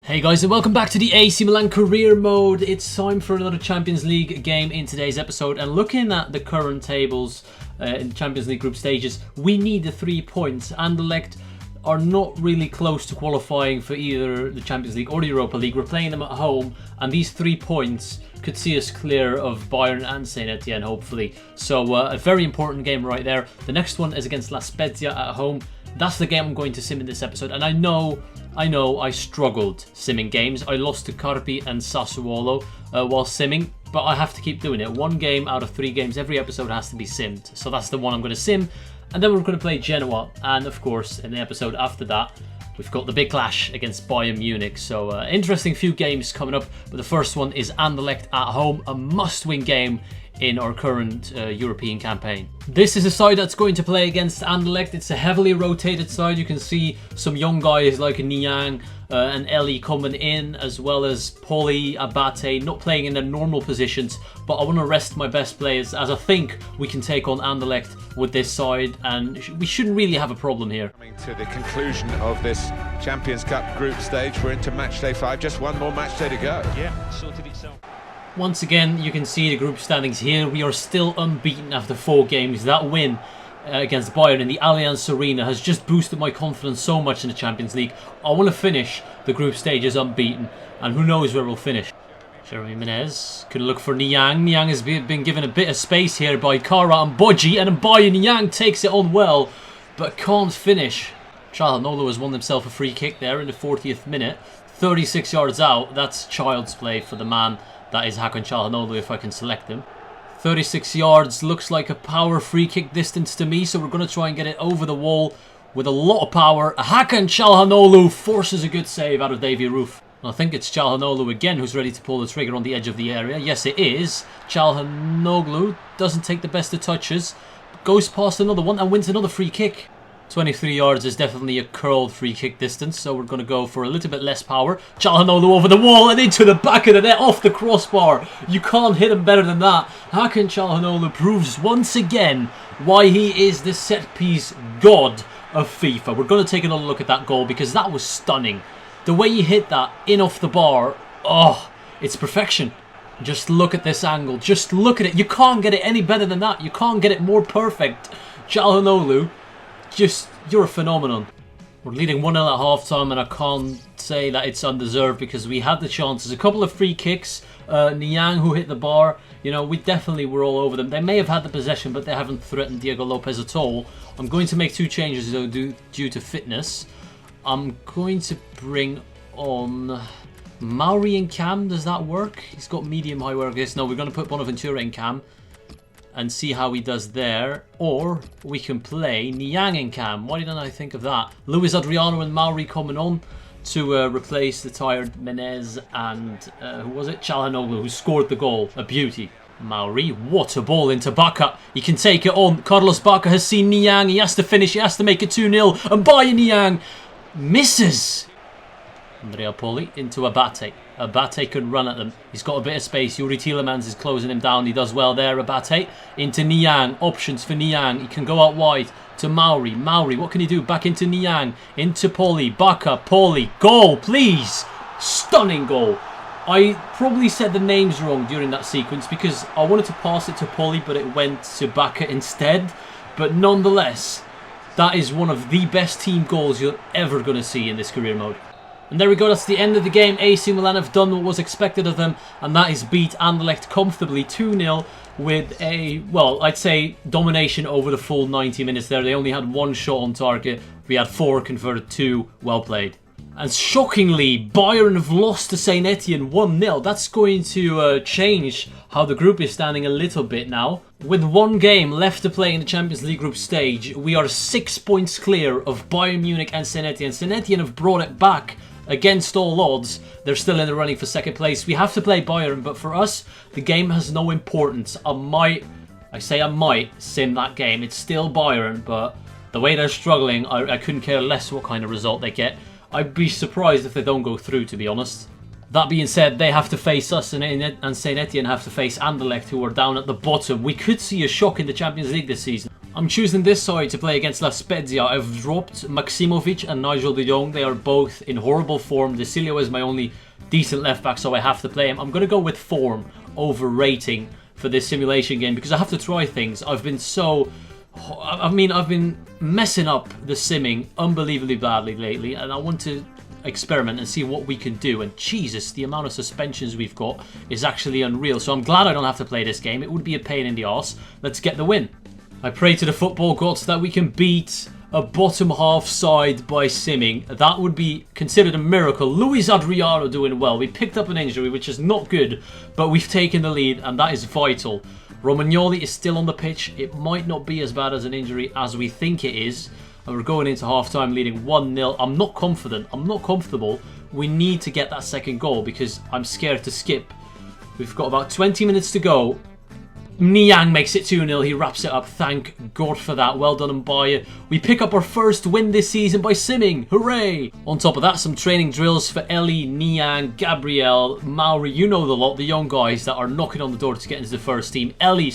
Hey guys, and welcome back to the AC Milan career mode. It's time for another Champions League game in today's episode, and looking at the current tables in the Champions League group stages, we need the 3 points. Anderlecht are not really close to qualifying for either the Champions League or the Europa League. We're playing them at home, and these 3 points could see us clear of Bayern and Saint Etienne, hopefully. So a very important game right there. The next one is against La Spezia at home. That's the game I'm going to sim in this episode, and I know I struggled simming games. I lost to Carpi and Sassuolo while simming, but I have to keep doing it. 1 game out of 3 games every episode has to be simmed. So that's the one I'm going to sim, and then we're going to play Genoa, and of course in the episode after that we've got the big clash against Bayern Munich. So interesting few games coming up, but the first one is Anderlecht at home, a must-win game in our current European campaign. This is a side that's going to play against Anderlecht. It's a heavily rotated side. You can see some young guys like Niang and Ellie coming in, as well as Poli, Abate, not playing in their normal positions, but I want to rest my best players, as I think we can take on Anderlecht with this side, and we shouldn't really have a problem here. Coming to the conclusion of this Champions Cup group stage, we're into match day 5, just one more match day to go. Yeah, sorted itself. Once again, you can see the group standings here. We are still unbeaten after 4 games. That win against Bayern in the Allianz Arena has just boosted my confidence so much in the Champions League. I want to finish the group stages unbeaten, and who knows where we'll finish. Jeremy Menez could look for Niang. Niang has been given a bit of space here by Kara and Bodji, and Bayern Niang takes it on well, but can't finish. Çalhanoğlu has won himself a free kick there in the 40th minute. 36 yards out. That's child's play for the man. That is Hakan Çalhanoğlu, if I can select him. 36 yards looks like a power free kick distance to me, so we're going to try and get it over the wall with a lot of power. Hakan Çalhanoğlu forces a good save out of Davy Roof. I think it's Çalhanoğlu again who's ready to pull the trigger on the edge of the area. Yes, it is. Çalhanoğlu doesn't take the best of touches, goes past another one and wins another free kick. 23 yards is definitely a curled free kick distance, so we're going to go for a little bit less power. Çalhanoğlu over the wall and into the back of the net, off the crossbar. You can't hit him better than that. Hakan Çalhanoğlu proves once again why he is the set-piece god of FIFA. We're going to take another look at that goal, because that was stunning. The way he hit that in off the bar, oh, it's perfection. Just look at this angle. Just look at it. You can't get it any better than that. You can't get it more perfect. Çalhanoğlu, you're a phenomenon. We're leading 1-0 at half-time, and I can't say that it's undeserved because we had the chances. A couple of free kicks, Niang who hit the bar, you know, we definitely were all over them. They may have had the possession, but they haven't threatened Diego Lopez at all. I'm going to make 2 changes though due to fitness. I'm going to bring on Mauri in cam. Does that work? He's got medium-high work. Yes, no, we're going to put Bonaventura in cam and see how he does there. Or we can play Niang in cam. Why didn't I think of that? Luis Adriano and Mauri coming on to replace the tired Menez and who was it? Çalhanoğlu, who scored the goal. A beauty. Mauri, what a ball into Baca. He can take it on. Carlos Baca has seen Niang. He has to finish. He has to make it 2-0. And Bayern Niang misses. Andrea Poli into Abate. Abate can run at them. He's got a bit of space. Yuri Tielemans is closing him down. He does well there. Abate into Niang. Options for Niang. He can go out wide to Mauri. Mauri, what can he do? Back into Niang. Into Poli. Baca. Poli. Goal, please. Stunning goal. I probably said the names wrong during that sequence because I wanted to pass it to Poli, but it went to Baca instead. But nonetheless, that is one of the best team goals you're ever going to see in this career mode. And there we go, that's the end of the game. AC Milan have done what was expected of them, and that is beat Anderlecht comfortably 2-0 with a, well, I'd say domination over the full 90 minutes there. They only had 1 shot on target. We had 4, converted 2. Well played. And shockingly, Bayern have lost to Saint Etienne 1-0. That's going to change how the group is standing a little bit now. With 1 game left to play in the Champions League group stage, we are 6 points clear of Bayern Munich and Saint Etienne. Saint Etienne have brought it back against all odds. They're still in the running for 2nd place. We have to play Bayern, but for us, the game has no importance. I might sim that game. It's still Bayern, but the way they're struggling, I couldn't care less what kind of result they get. I'd be surprised if they don't go through, to be honest. That being said, they have to face us, and Saint Etienne have to face Anderlecht, who are down at the bottom. We could see a shock in the Champions League this season. I'm choosing this side to play against La Spezia. I've dropped Maksimovic and Nigel de Jong. They are both in horrible form. De Silio is my only decent left back, so I have to play him. I'm going to go with form over rating for this simulation game because I have to try things. I've been messing up the simming unbelievably badly lately, and I want to experiment and see what we can do. And Jesus, the amount of suspensions we've got is actually unreal. So I'm glad I don't have to play this game. It would be a pain in the arse. Let's get the win. I pray to the football gods that we can beat a bottom half side by simming. That would be considered a miracle. Luis Adriano doing well. We picked up an injury, which is not good, but we've taken the lead, and that is vital. Romagnoli is still on the pitch. It might not be as bad as an injury as we think it is. And we're going into half-time leading 1-0. I'm not confident. I'm not comfortable. We need to get that second goal because I'm scared to skip. We've got about 20 minutes to go. Niang makes it 2-0. He wraps it up. Thank God for that. Well done, Mbaye. We pick up our first win this season by simming. Hooray! On top of that, some training drills for Ellie, Niang, Gabriel, Mauri. You know the lot. The young guys that are knocking on the door to get into the first team. Ellie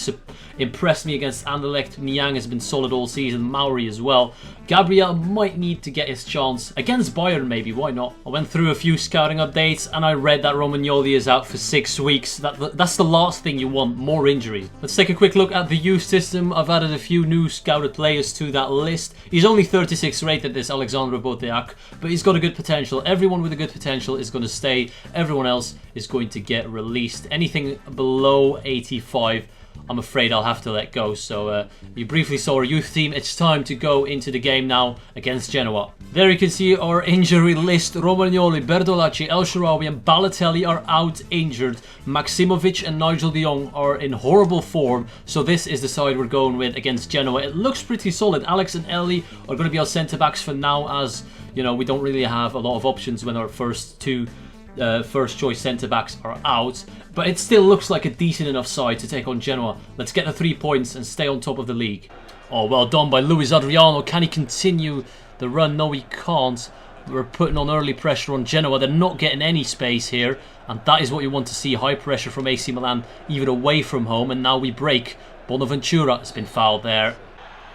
impressed me against Anderlecht. Niang has been solid all season. Mauri as well. Gabriel might need to get his chance against Bayern, maybe. Why not? I went through a few scouting updates and I read that Romagnoli is out for 6 weeks. That's the last thing you want. More injuries. Let's take a quick look at the youth system. I've added a few new scouted players to that list. He's only 36 rated, this Alexandre Boteac, but he's got a good potential. Everyone with a good potential is going to stay. Everyone else is going to get released. Anything below 85, I'm afraid I'll have to let go. So you briefly saw our youth team. It's time to go into the game now against Genoa. There you can see our injury list. Romagnoli, Berdolacci, El Shaarawy and Balotelli are out injured. Maksimovic and Nigel de Jong are in horrible form. So this is the side we're going with against Genoa. It looks pretty solid. Alex and Ellie are going to be our centre-backs for now, as you know, we don't really have a lot of options when our first choice centre-backs are out. But it still looks like a decent enough side to take on Genoa. Let's get the 3 points and stay on top of the league. Oh, well done by Luis Adriano. Can he continue the run? No, he can't. We're putting on early pressure on Genoa. They're not getting any space here. And that is what you want to see. High pressure from AC Milan, even away from home. And now we break. Bonaventura has been fouled there.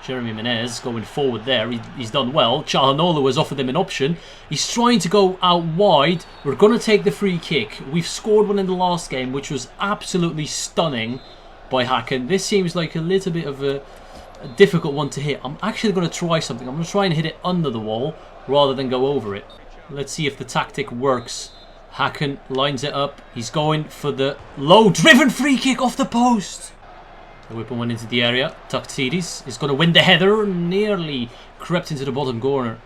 Jeremy Menez going forward there. He's done well. Calhanoglu has offered him an option. He's trying to go out wide. We're going to take the free kick. We've scored one in the last game, which was absolutely stunning by Hakan. This seems like a little bit of a difficult one to hit. I'm actually going to try something. I'm going to try and hit it under the wall rather than go over it. Let's see if the tactic works. Hakan lines it up. He's going for the low-driven free kick off the post. The whipping one into the area. Taktidis is going to win the header. Nearly crept into the bottom corner.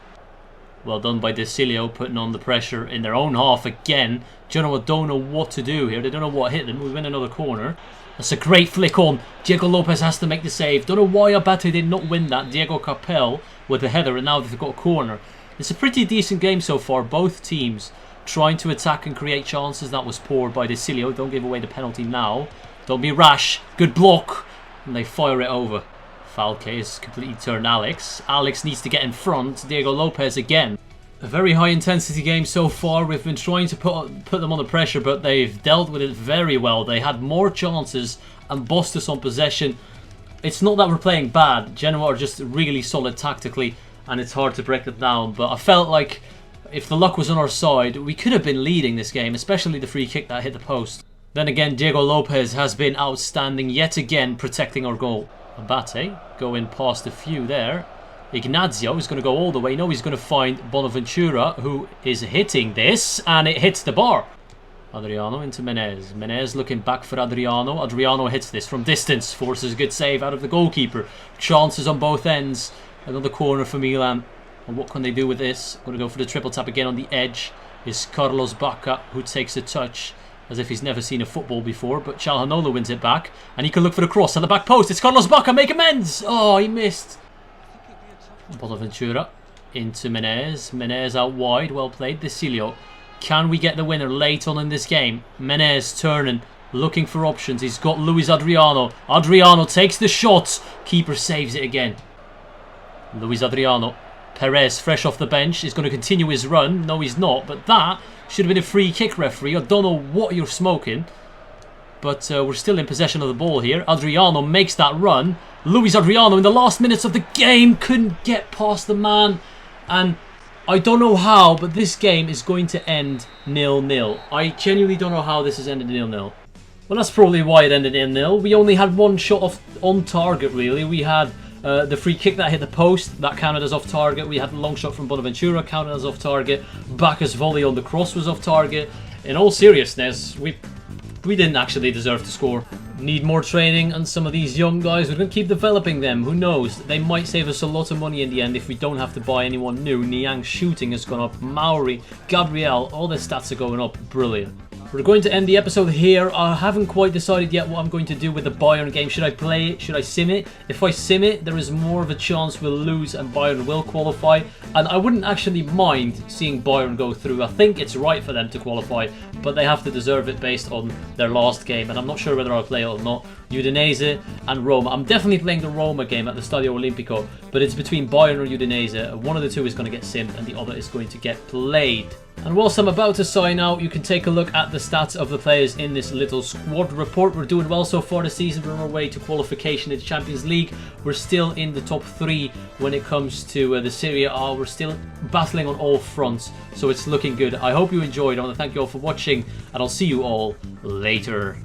Well done by De Silio, putting on the pressure in their own half again. Genoa don't know what to do here. They don't know what hit them. We win another corner. That's a great flick on. Diego Lopez has to make the save. Don't know why Abate did not win that. Diego Capel with the header, and now they've got a corner. It's a pretty decent game so far. Both teams trying to attack and create chances. That was poor by De Silio. Don't give away the penalty now. Don't be rash. Good block. And they fire it over. Falque is completely turned Alex. Alex needs to get in front. Diego Lopez again. A very high intensity game so far. We've been trying to put them under pressure, but they've dealt with it very well. They had more chances and bossed us on possession. It's not that we're playing bad. Genoa are just really solid tactically, and it's hard to break them down. But I felt like if the luck was on our side, we could have been leading this game, especially the free kick that hit the post. Then again, Diego Lopez has been outstanding yet again, protecting our goal. Abate going past a few there. Ignazio is going to go all the way. No, he's going to find Bonaventura, who is hitting this, and it hits the bar. Adriano into Menez. Menez looking back for Adriano. Adriano hits this from distance, forces a good save out of the goalkeeper. Chances on both ends. Another corner for Milan. And what can they do with this? Going to go for the triple tap again on the edge. Is Carlos Bacca, who takes a touch as if he's never seen a football before, but Calhanoglu wins it back, and he can look for the cross at the back post. It's Carlos Bacca, make amends! Oh, he missed. Bonaventura into Menez. Menez out wide, well played. De Silio. Can we get the winner late on in this game? Menez turning, looking for options. He's got Luis Adriano. Adriano takes the shot. Keeper saves it again. Luis Adriano. Perez, fresh off the bench, is going to continue his run. No, he's not, but that should have been a free kick, referee. I don't know what you're smoking. but we're still in possession of the ball here. Adriano makes that run. Luis Adriano in the last minutes of the game couldn't get past the man, and I don't know how, but this game is going to end 0-0. I genuinely don't know how this has ended 0-0. Well, that's probably why it ended 0-0. We only had one shot on target, really. We had the free kick that hit the post, that counted as off target. We had the long shot from Bonaventura, counted as off target. Bacca's volley on the cross was off target. In all seriousness, we didn't actually deserve to score. Need more training on some of these young guys. We're going to keep developing them. Who knows? They might save us a lot of money in the end if we don't have to buy anyone new. Niang's shooting has gone up. Mauri, Gabriel, all their stats are going up. Brilliant. We're going to end the episode here. I haven't quite decided yet what I'm going to do with the Bayern game. Should I play it? Should I sim it? If I sim it, there is more of a chance we'll lose and Bayern will qualify. And I wouldn't actually mind seeing Bayern go through. I think it's right for them to qualify, but they have to deserve it based on their last game. And I'm not sure whether I'll play it or not. Udinese and Roma. I'm definitely playing the Roma game at the Stadio Olimpico, but it's between Bayern or Udinese. One of the two is going to get simmed and the other is going to get played. And whilst I'm about to sign out, you can take a look at the stats of the players in this little squad report. We're doing well so far this season. We're on our way to qualification in the Champions League. We're still in the top 3 when it comes to the Serie A. We're still battling on all fronts, so it's looking good. I hope you enjoyed. I want to thank you all for watching, and I'll see you all later.